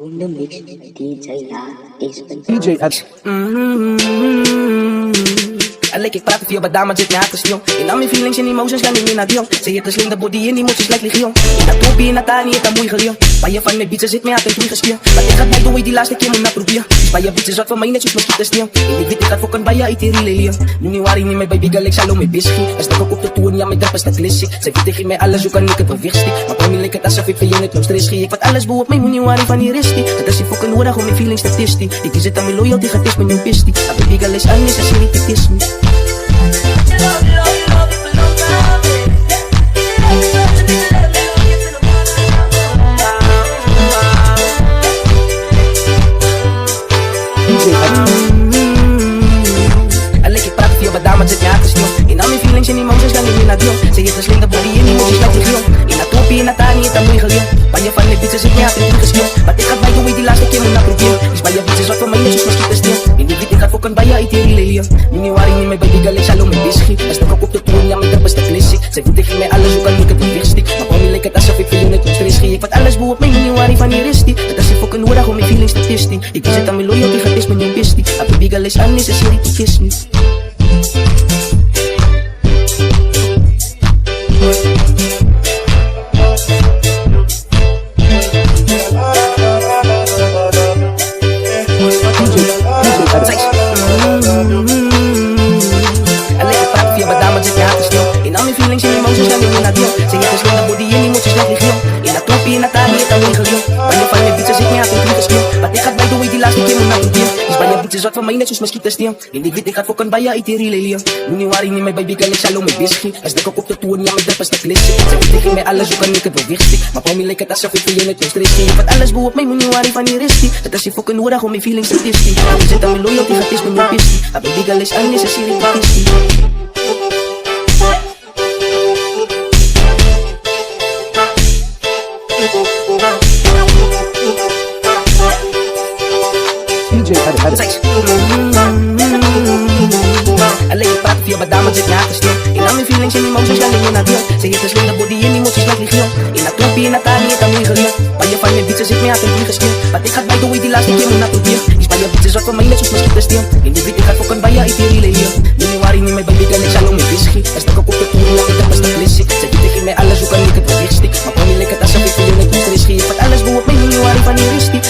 On the mix, DJ DJ Ed. Lekker ik praten via wat dames zit na te stil. In al mijn feelings en emotions gaan niet naar die jong. Ze heeft een slinger body en emoties lijkt legion. In dat topie en dat daar niet het mooi geleerd. Bij je van mijn beats zit mij altijd goed gespeeld. Maar ik ga mij doen die laatste keer moet naar proberen. Bij je beats is wat van mij net zoals mosquito stil. En ik weet ik ga fokken bij je uit die relay. Nu niet waar ik niet meer bij Big Alex hallo met biscuit. Als ik ook op de tour ja mijn drap is dat classic. Zij weet tegen mij alles hoe kan ik het beweerstig. Maar bij mij lijkt het alsof ik voor je net nog stress geef. Ik wat alles boe op mij moet niet waar ik van die restie. Dat is je fokken nodig om mijn feelings te testen. Ik zit aan mijn loyalty gaat is met jouw pistie. Maar bij Big Alex alles is niet te kiss me. Dames zit ja te stil. In al mijn feelings en emotions gaan niet naar die jong. Ze heeft een slinger body en emoties lijkt legion. In dat topie en dat daar niet het aan mooi geleerd. Bij je van mijn beats zit ja te goed gespeeld. Maar ik ga bij doen die laatste keer moet naar proberen. Dus bij je beats is wat van mij net zoals mosquito stil. In die beat ik ga fokken bij je uit die relay. Nu niet waar ik niet meer bij Big Alex hallo met biscuit. Als ik ook op de tour ja mijn drap is dat classic. Zij weet tegen mij alles hoe kan ik het beweerstig. Maar bij mij lijkt het alsof ik voor je net nog stress geef. Ik wat alles boe op mij moet niet waar ik van die restie. Dat is je fokken nodig om mijn feelings te testen. Ik zit aan mijn loyalty gaat is met jouw pistie. Maar Big Alex alles is niet te kiss me. In al mijn feelings en emotions gaan niet naar die jong. Ze heeft een slinger body en emoties lijkt legion. In dat topie en dat daar niet het aan mooi geleerd. Bij je van mijn beats zit niet altijd goed gespeeld. Maar ik ga bij doen die laatste keer moet naar proberen. Dus bij je beats is wat van mij net zoals mosquito stil. In die wit ik ga fokken bij je uit die relay. Nu niet waar ik niet meer bij Big Alex hallo met biscuit. Als ik ook op de tour ja mijn drap is dat classic. Ze weet tegen mij alles hoe kan ik het beweerstig. Maar bij mij lijkt het alsof ik voor je net nog stress geef. Wat alles boe op mij moet niet waar ik van die restie. Dat is je fokken nodig om mijn feelings te testen. Je zit aan mijn loyalty gaat is met jouw pistie. Maar bij Big Alex alles is niet te kistie. DJ Ed. Alleen je praat via wat dames zit na te stil. In al mijn feelings en emotions gaan niet naar die jong. Ze heeft een slinger body en emoties lijkt legion. In dat topie en dat daar niet het aan mooi geleerd. Bij je van mijn beats zit mij altijd goed gespeeld. Maar ik ga bij doen die laatste keer moet naar proberen. Dus bij je beats is wat van mij net zoals mosquito stil. In die beat ik ga fokken bij je uit die relay. Nu niet waar ik niet meer bij Big Alex hallo met biscuit. Als ik ook op de tour ja mijn drap is dat classic. Zij weet tegen mij alles hoe kan ik het beweerstig. Maar bij mij lijkt het alsof ik voor je net nog stress geef. Wat alles boe op mij moet niet waar ik van die restie.